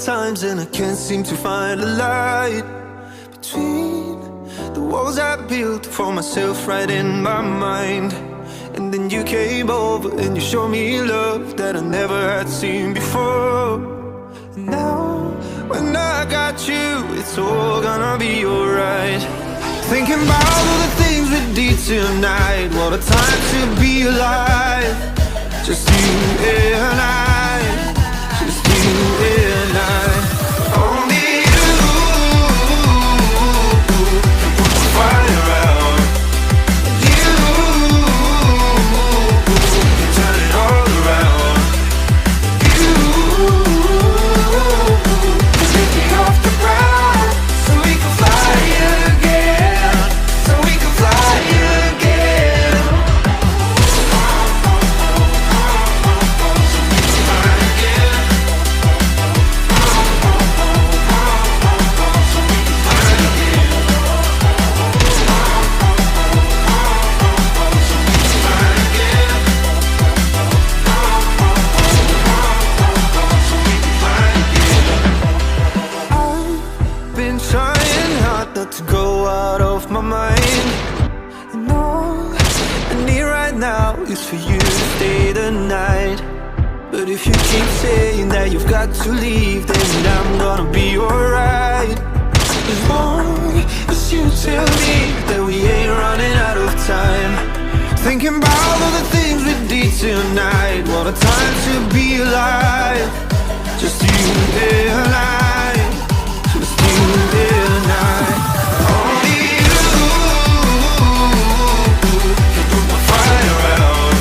times and I can't seem to find a light between the walls I built for myself right in my mind. And then you came over and you showed me love that I never had seen before. And now when I got you, it's all gonna be alright. Thinking about all the things we did tonight. What a time to be alive. Just you and I. Just you and I. Only you can put the fire out. You can turn it all around. You can take me off the ground so we can fly again. So we can fly again. Been trying hard not to go out of my mind. And all I need right now is for you to stay the night. But if you keep saying that you've got to leave, then I'm gonna be alright. As long as you tell me that we ain't running out of time. Thinking about all the things we did tonight. What a time to be alive. Just you and I. Just you and I. Only you can put my fire out.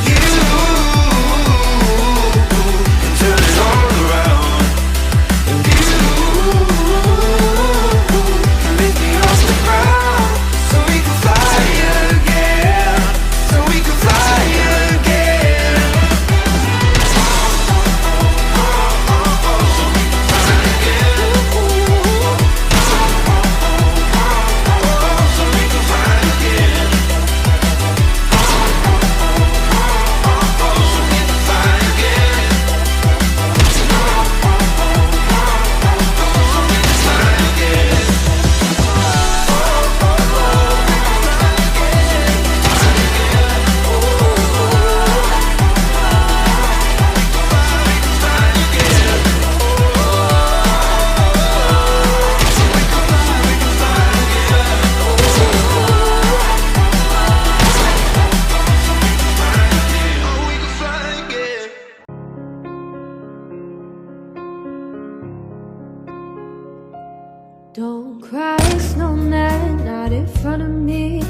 You can turn it all around. And you can lift me off the ground so we can fly again. So we can fly again. Don't cry, snowman, not in front of me.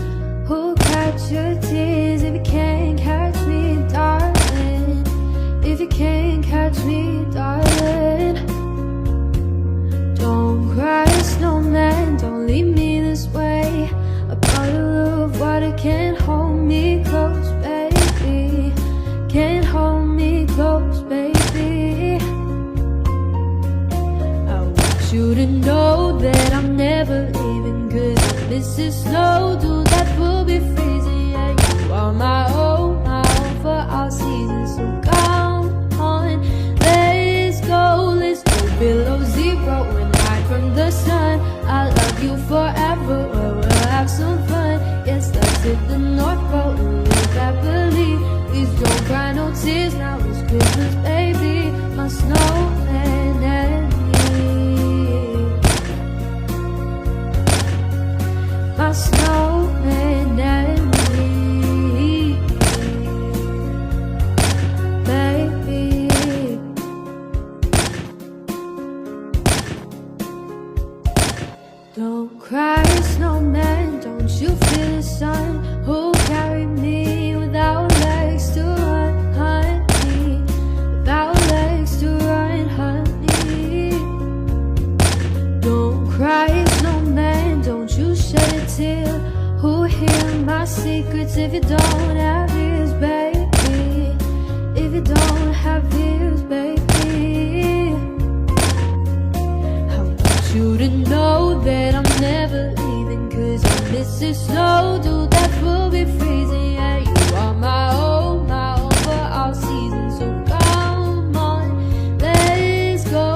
Who'll catch your tears if you can't catch me, darling? If you can't catch me, darling. Don't cry, snowman, don't leave me this way. A bottle of water can't hold me close, baby. Can't hold me close, baby. I want you to know that I'm never leaving, 'cause I miss the snow, dude, that will be freezing. Yeah, you are my own for all seasons. So come on, let's go below zero and hide from the sun. I love you forever, we'll have some fun. Yes, let's hit the North Pole and live happily. Please don't cry no tears, now it's Christmas, baby. My snowman and my snowman and me, baby. Don't cry, snowman, don't you feel the sun? Who'll carry me without legs to run, honey? Without legs to run, honey. Don't cry, snowman, don't you shed a tear. Who'll hear my secrets if you don't have ears, baby? If you don't have ears, baby. I want you to know that I'm never leaving, 'cause I miss the snow, dude, that will be freezing. Yeah, you are my own for all seasons. So come on, let's go.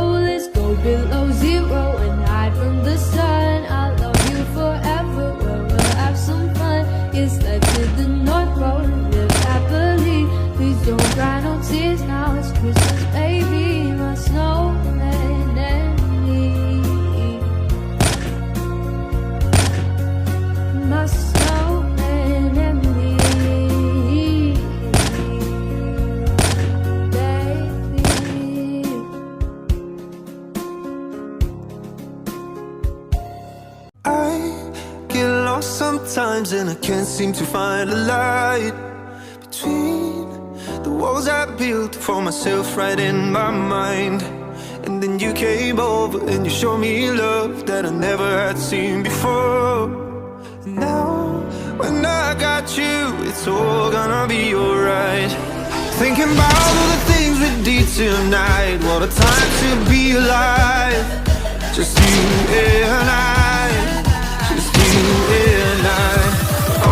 Christmas, baby, my snowman and me. My snowman and me, baby. I get lost sometimes and I can't seem to find a light between the walls I built for myself right in my mind. And then you came over and you showed me love that I never had seen before. And now when I got you, it's all gonna be alright. Thinking about all the things we did tonight. What a time to be alive. Just you and I, just you and I.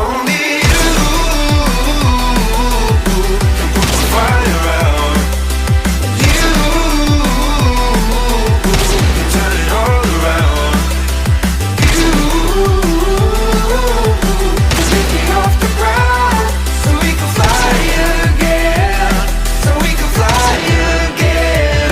Only you can put the fire out. You can turn it all around. You can take me off the ground so we can fly again, so we can fly again.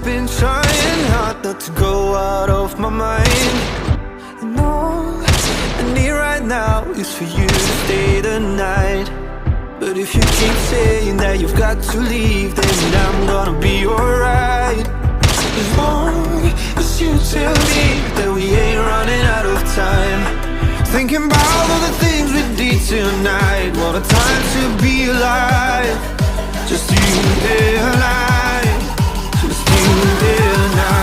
Been trying hard not to go out of my mind. And all I need right now is for you to stay the night. But if you keep saying that you've got to leave, then I'm gonna be alright. As long as you tell me that we ain't running out of time. Thinking about all the things we did tonight. What a time to be alive. Just you and I, just you and I.